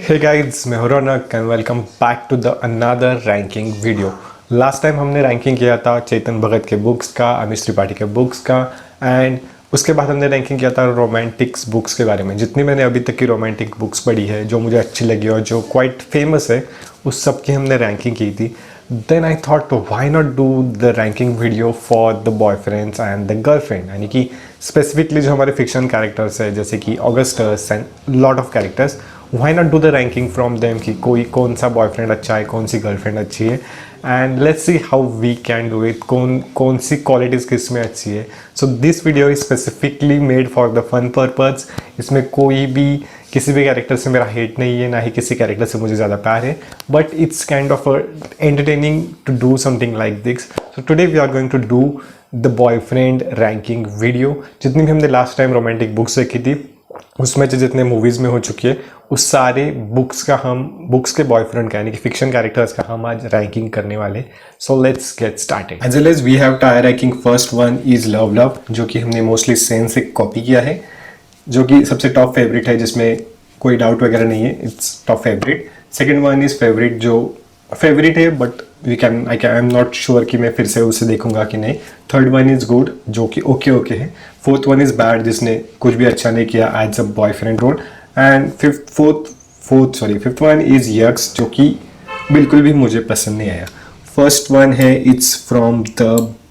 हे guys, मैं हूं Raunak and welcome back to the another ranking video. Last time हमने ranking किया था चेतन भगत के बुक्स का, अमिश त्रिपाठी के बुक्स का, एंड उसके बाद हमने रैंकिंग किया था रोमांटिक्स बुक्स के बारे में। जितनी मैंने अभी तक की रोमांटिक बुक्स पढ़ी है, जो मुझे अच्छी लगी और जो क्वाइट फेमस है, उस सब की हमने रैंकिंग की थी। Then I thought why not do the ranking video for the boyfriends and the girlfriend, यानी कि स्पेसिफिकली जो हमारे फिक्शन कैरेक्टर्स है जैसे कि Augustus and lot of characters, why not do the ranking from them कि कोई कौन सा बॉयफ्रेंड अच्छा है, कौन सी गर्लफ्रेंड अच्छी है, and let's see how we can do it, कौन सी क्वालिटीज़ किस में अच्छी है। So this video is specifically made for the fun purpose. इसमें कोई भी किसी भी कैरेक्टर से मेरा हेट नहीं है, ना ही किसी कैरेक्टर से मुझे ज़्यादा प्यार है, but it's kind of entertaining to do something like this. So today we are going to do the boyfriend ranking video. जितनी भी हमने लास्ट टाइम रोमांटिक बुक्स देखी थी, उसमें जो जितने मूवीज़ में हो चुकी है, उस सारे बुक्स के बॉयफ्रेंड का, यानी कि फिक्शन कैरेक्टर्स का हम आज रैंकिंग करने वाले। So let's get started. As well as we have tier ranking. First one is love love, जो कि हमने मोस्टली सेन से कॉपी किया है, जो कि सबसे टॉप फेवरेट है, जिसमें कोई डाउट वगैरह नहीं है, its top favourite. Second one is favourite, जो फेवरेट है but I am not sure कि मैं फिर से उसे देखूंगा कि नहीं। थर्ड वन इज गुड, जो कि ओके है। फोर्थ वन इज बैड, जिसने कुछ भी अच्छा नहीं किया as a boyfriend role. And fifth one is yucks, जो कि बिल्कुल भी मुझे पसंद नहीं आया। फर्स्ट वन है it's from the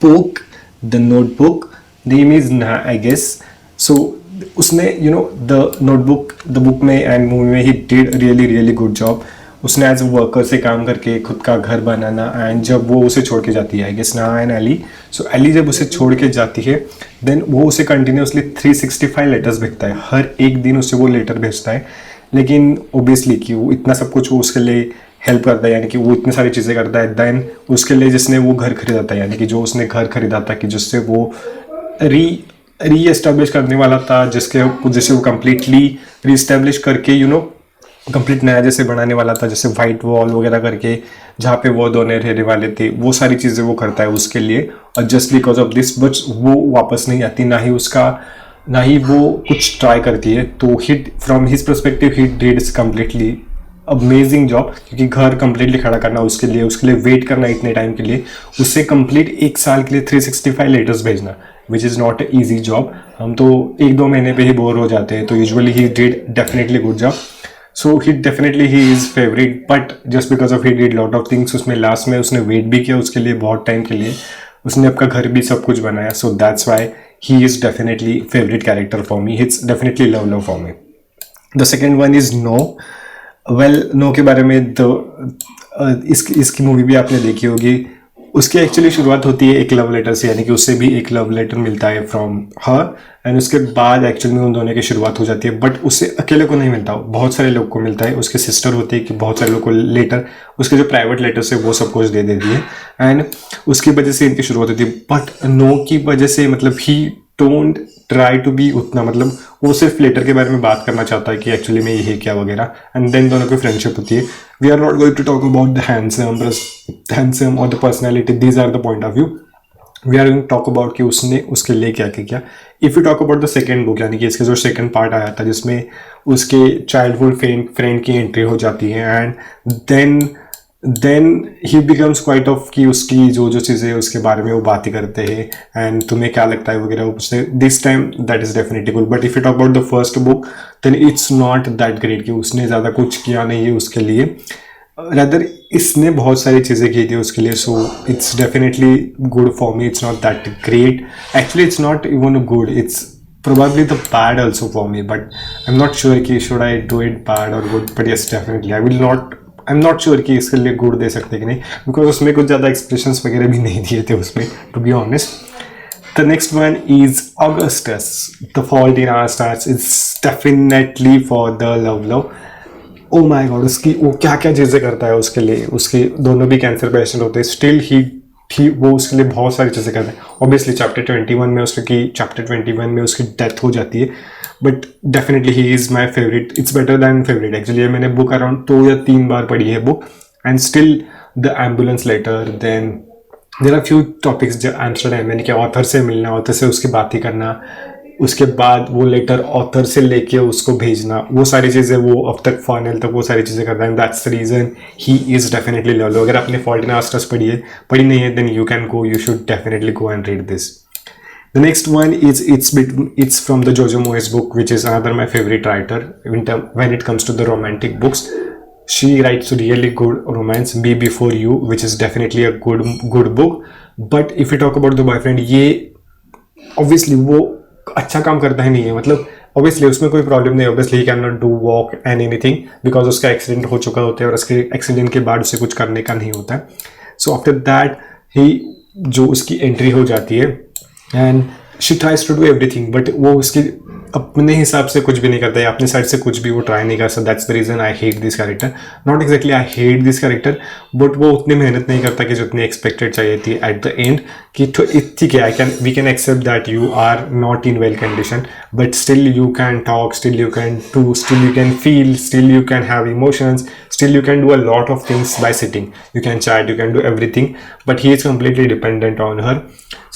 book the notebook, name is ना आई गेस। सो उसने द बुक में एंड मूवी में ही डिड रियली गुड जॉब। उसने एज अ वर्कर से काम करके खुद का घर बनाना, एंड जब वो उसे छोड़ के जाती है, आई गेस ना एंड एली, सो एली जब उसे छोड़ के जाती है, देन वो उसे कंटिन्यूसली 365 लेटर्स भेजता है। हर एक दिन उसे वो लेटर भेजता है, लेकिन ओबियसली कि वो इतना सब कुछ वो उसके लिए हेल्प करता है, यानी कि वो इतनी सारी चीज़ें करता है। देन उसके लिए जिसने वो घर खरीदा था, यानी कि जो उसने घर खरीदा था कि जिससे वो री एस्टेब्लिश करने वाला था, जिससे वो कंप्लीटली री एस्टेब्लिश करके कंप्लीट नया जैसे बनाने वाला था, जैसे वाइट वॉल वगैरह करके, जहाँ पे वो दोनों रहने वाले थे, वो सारी चीज़ें वो करता है उसके लिए। और just because of this but वो वापस नहीं आती, ना ही वो कुछ ट्राई करती है। तो he from his perspective he did completely amazing job, क्योंकि घर कंप्लीटली खड़ा करना उसके लिए वेट करना इतने टाइम के लिए, उससे कंप्लीट एक साल के लिए 365 लेटर्स भेजना, which is not a easy job. हम तो 1-2 महीने पे ही बोर हो जाते हैं। तो usually he did definitely good job. So he is favorite, but just because of he did lot of things, उसमें लास्ट में उसने वेट भी किया उसके लिए बहुत टाइम के लिए, उसने अपना घर भी सब कुछ बनाया। So that's why he is definitely favorite character for me. It's definitely love for me. The second one is No. Well, No के बारे में इसकी मूवी भी आपने देखी होगी। उसकी एक्चुअली शुरुआत होती है एक लव लेटर से, यानी कि उससे भी एक लव लेटर मिलता है फ्रॉम हर, एंड उसके बाद एक्चुअली में उन दोनों की शुरुआत हो जाती है। बट उससे अकेले को नहीं मिलता, बहुत सारे लोग को मिलता है। उसके सिस्टर होती है कि बहुत सारे लोग को लेटर, उसके जो प्राइवेट लेटर्स है वो सब कुछ दे देती है, एंड उसकी वजह से इनकी शुरुआत होती है। बट नो की वजह से मतलब ही डोंट ट्राई टू बी उतना, मतलब वो सिर्फ लेटर के बारे में बात करना चाहता है कि एक्चुअली में ये है क्या वगैरह, एंड देन दोनों की फ्रेंडशिप होती है। We are not going to talk about the handsome और the personality, these are the point of view. We are going to talk about कि उसने उसके लिए क्या किया। If you talk about the second book, यानी कि इसके जो सेकेंड पार्ट आया था, जिसमें उसके चाइल्डहुड फ्रेंड की एंट्री हो जाती है, and then he becomes quite of कि उसकी जो चीज़ें उसके बारे में वो बातें करते हैं, एंड तुम्हें क्या लगता है वगैरह वो पूछते हैं। This time that is definitely good. But if you talk about the first book, then it's not that great, कि उसने ज़्यादा कुछ किया नहीं है उसके लिए, रादर इसने बहुत सारी चीज़ें की थी उसके लिए। So it's definitely good for me. It's not that great, actually it's not even good, it's probably the bad also for me, but I'm not sure कि should I do it bad or good, but yes definitely I'm not sure कि इसके लिए good they सकते कि नहीं, because उसमें कुछ ज़्यादा एक्सप्रेशंस वगैरह भी नहीं दिए थे उसमें, to be honest. The next one is Augustus the fault in our stars, it's definitely for the love. Oh my god, उसकी वो क्या क्या चीज़ें करता है उसके लिए। उसके दोनों भी कैंसर पेशेंट होते हैं, स्टिल वो उसके लिए बहुत सारी चीज़ें करते हैं। ऑब्वियसली चैप्टर 21 में उसकी डेथ हो जाती है, but definitely he is my favourite. It's better than favourite actually. मैंने बुक अराउंड 2 या 3 बार पढ़ी है book, and still the ambulance letter, then there are few topics जो आंसर है, मैंने क्या ऑथर से मिलना, ऑथर से उसकी बातें करना, उसके बाद वो लेटर ऑथर से लेके उसको भेजना, वो सारी चीज़ें वो अब तक फाइनल तक वो सारी चीज़ें करता है. That's the reason he is definitely love. अगर आपने फॉल्ट इन आवर स्टार्स पढ़ी नहीं है, then you can go, you should definitely go and read this. The next one is it's from the Jojo Moyes book, which is another my favorite writer when it comes to the romantic books. She writes really good romance. Me Before You, which is definitely a good book. But if we talk about the boyfriend, ये obviously वो अच्छा काम करता ही नहीं है. मतलब obviously उसमें कोई प्रॉब्लम नहीं है. obviously he cannot do walk and anything because उसका एक्सीडेंट हो चुका होता है और उसके एक्सीडेंट के बाद उसे कुछ करने का नहीं होता है. So after that he जो उसकी एंट्री हो जाती है and she tries to do everything, but वो उसकी अपने हिसाब से कुछ भी नहीं करता है, अपने साइड से कुछ भी वो ट्राई नहीं कर सकता. That's the reason I hate this character. Not exactly I hate this character, but वो उतनी मेहनत नहीं करता कि जितनी एक्सपेक्टेड चाहिए थी एट द एंड. कि ठीक है, we can accept that you are not in well condition, but still you can talk, still you can do, still you can feel, still you can have emotions, still you can do a lot of things by sitting. You can chat, you can do everything, but he is completely dependent on her.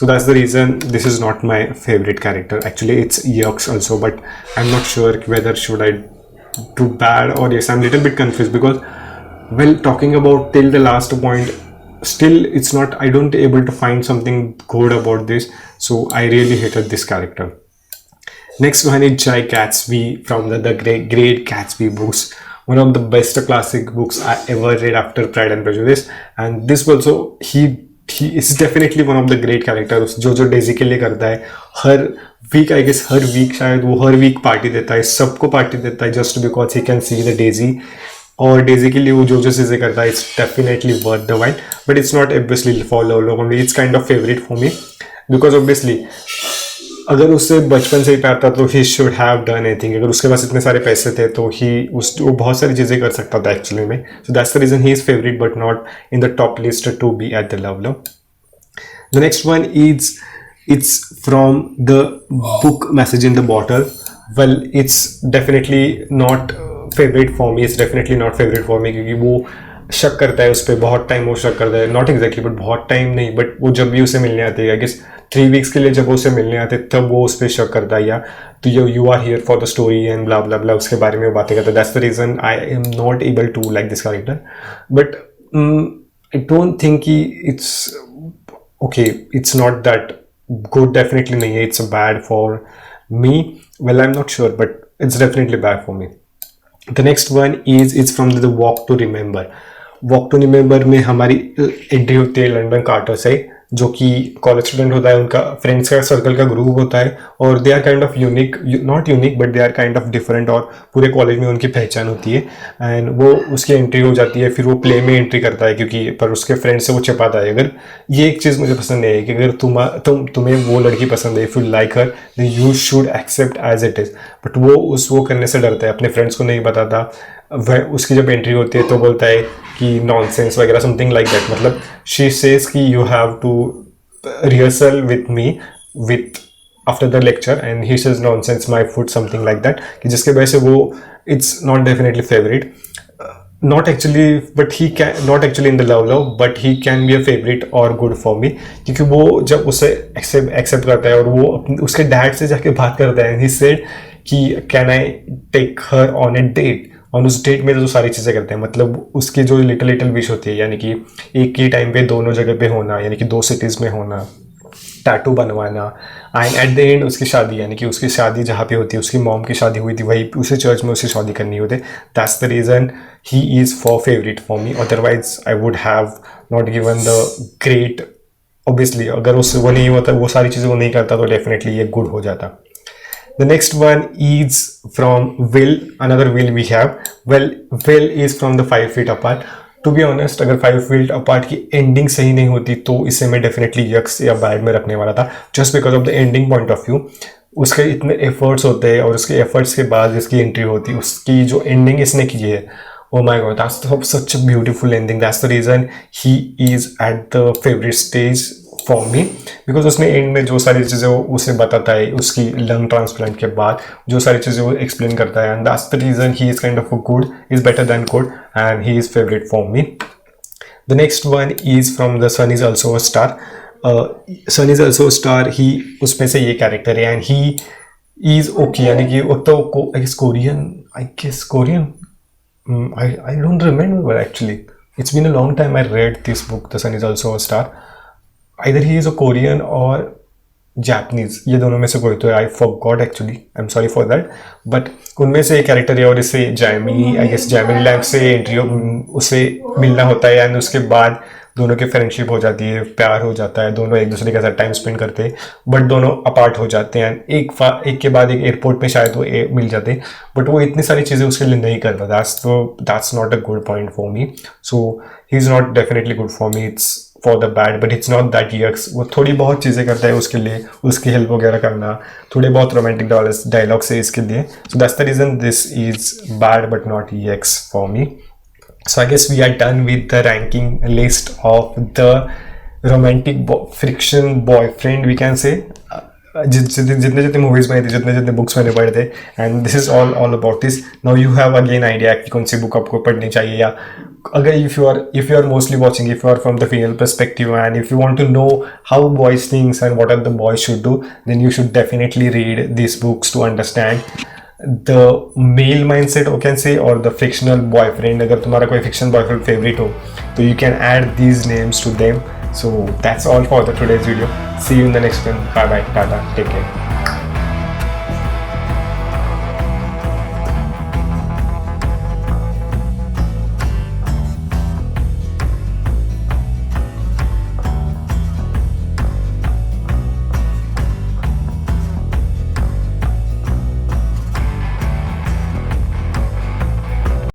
So that's the reason this is not my favorite character. Actually it's Yux also, but I'm not sure whether should I do bad or yes. I'm a little bit confused because well, talking about till the last point, still it's not, I don't able to find something good about this. So I really hated this character. Next one is Jai Gatsby from the Great Gatsby books. One of the best classic books I ever read after Pride and Prejudice, and this also he is definitely one of the great characters. जो Daisy के लिए करता है, हर week I guess हर week शायद वो हर week party देता है, सबको पार्टी देता है just because he can see the Daisy. और डेजी के लिए वो जो चीज़ें करता है, it's definitely worth the white. But it's not obviously for love only, it's kind of favourite for me because obviously अगर उससे बचपन से ही प्यार था तो he should have done anything. अगर उसके पास इतने सारे पैसे थे तो वो बहुत सारी चीज़ें कर सकता था एक्चुअली में. So that's the reason he is favourite but not in the top list to be at the love. The next one is it's from the book Message in the Bottle. Well, it's definitely not favorite for me. It's definitely not favorite for me क्योंकि वो शक करता है उस पर बहुत time. वो शक करता है, नॉट एग्जैक्टली बट बहुत टाइम नहीं, बट वो जब भी उसे मिलने आते हैं, आई गेस 3 वीक्स के लिए जब वो उसे मिलने आते तब वो उस पर शक करता है, या तो you are here for the story and blah blah blah उसके बारे में वो बातें करता है. That's the reason I am not able to like this character. But I don't think कि it's okay, it's not that good. Definitely nahi hai, it's bad for me. Well, I'm not sure, but it's definitely bad for me. The next one is it's from the Walk to Remember. Walk to Remember में हमारी entry होती है London quarter से, जो कि college student होता है, उनका फ्रेंड्स का सर्कल का ग्रुप होता है और they are kind of unique, not unique but they are kind of different, और पूरे कॉलेज में उनकी पहचान होती है. एंड वो उसकी एंट्री हो जाती है, फिर वो प्ले में एंट्री करता है क्योंकि पर उसके फ्रेंड से वो छिपाता है. अगर ये एक चीज़ मुझे पसंद नहीं है कि अगर तुम्हें वो लड़की पसंद है, if you like her then you should accept as it is. But वो करने से डरता है, अपने फ्रेंड्स को नहीं बताता. वह उसकी जब एंट्री होती है तो बोलता है कि नॉनसेंस वगैरह, समथिंग लाइक दैट. मतलब शी सेज कि you have to rehearsal with me with after the lecture and he says nonsense my foot, something like that, कि जिसके वजह से वो it's not definitely favourite. Not actually but he can not actually in the love but he can be a favourite और good for me, क्योंकि वो जब उसे एक्सेप्ट करता है और वो उसके डैड से जाके बात करता है. ही सेड कि can I take her on a date, और उस डेट में जो सारी चीज़ें करते हैं, मतलब उसकी जो लिटिल विश होती है, यानी कि एक ही टाइम पे दोनों जगह पे होना, यानी कि 2 सिटीज़ में होना, टैटू बनवाना, एंड एट द एंड उसकी शादी, यानी कि उसकी शादी जहाँ पे होती है, उसकी मॉम की शादी हुई थी वही उसी चर्च में उसे शादी करनी होती. That's the reason he is for favourite for me. Otherwise I would have not given the great. Obviously अगर उससे वो नहीं होता, वो सारी चीज़ें वो नहीं करता, तो डेफिनेटली ये गुड हो जाता. The next one is from Will, another Will we have. Well, Will is from the 5 Feet Apart. To be honest, अगर 5 Feet Apart की एंडिंग सही नहीं होती तो इसे मैं डेफिनेटली यक्स या बैड में रखने वाला था, just because of the ending point of view. उसके इतने एफर्ट्स होते हैं और उसके एफर्ट्स के बाद जिसकी एंट्री होती है, उसकी जो एंडिंग इसने की है, oh my god, that's such a beautiful ending. That's the reason he is at the favorite stage for me, because उसने एंड में जो सारी चीज़ें वो उसे बताता है उसकी लंग ट्रांसप्लांट के बाद, जो सारी चीज़ें वो एक्सप्लेन करता है, and that's the reason he is kind of a good, is better than good, and he is favorite for me. The next one is from the Sun is also a star. Sun is also a star, he उसमें से ये character है, and he is okay, यानी कि वो तो Korean, I guess Korean, I don't remember actually. It's been a long time I read this book, The Sun is Also a Star. Either he is a Korean or Japanese, ये दोनों में से कोई तो है. I forgot actually. I'm sorry for that. But उनमें से एक कैरेक्टर है और इसे Jamie, I guess Jamie lab से इंटरव्यू उसे मिलना होता है एंड उसके बाद दोनों की फ्रेंडशिप हो जाती है, प्यार हो जाता है, दोनों एक दूसरे के साथ टाइम स्पेंड करते हैं, बट दोनों अपार्ट हो जाते हैं. एक के बाद एक एयरपोर्ट पे शायद वो मिल जाते, बट वो इतनी सारी चीज़ें उसके लिए नहीं करता. That's not a good point for me. So he is not definitely good for me. It's for the bad, but it's not that x. वो थोड़ी बहुत चीज़ें करता है उसके लिए, उसकी हेल्प वगैरह करना, थोड़े बहुत रोमांटिक डायलॉग्स है इसके लिए. सो that's the reason this is bad but not x for me. So I guess we are done with the ranking list of the romantic friction boyfriend, we can say. जितने जितने movies बने थे, जितने जितने books मैंने पढ़े थे, and this is all about this. Now you have again idea कि कौन सी बुक आपको पढ़नी चाहिए, या अगर if you are mostly watching, if you are from the female perspective and if you want to know how boys thinks and what are the boys should do, then you should definitely read these books to understand the male mindset, or can say, or the fictional boyfriend. अगर तुम्हारा कोई fictional boyfriend favorite हो तो you can add these names to them. So that's all for the today's video. See you in the next one. Bye bye, tata, take care.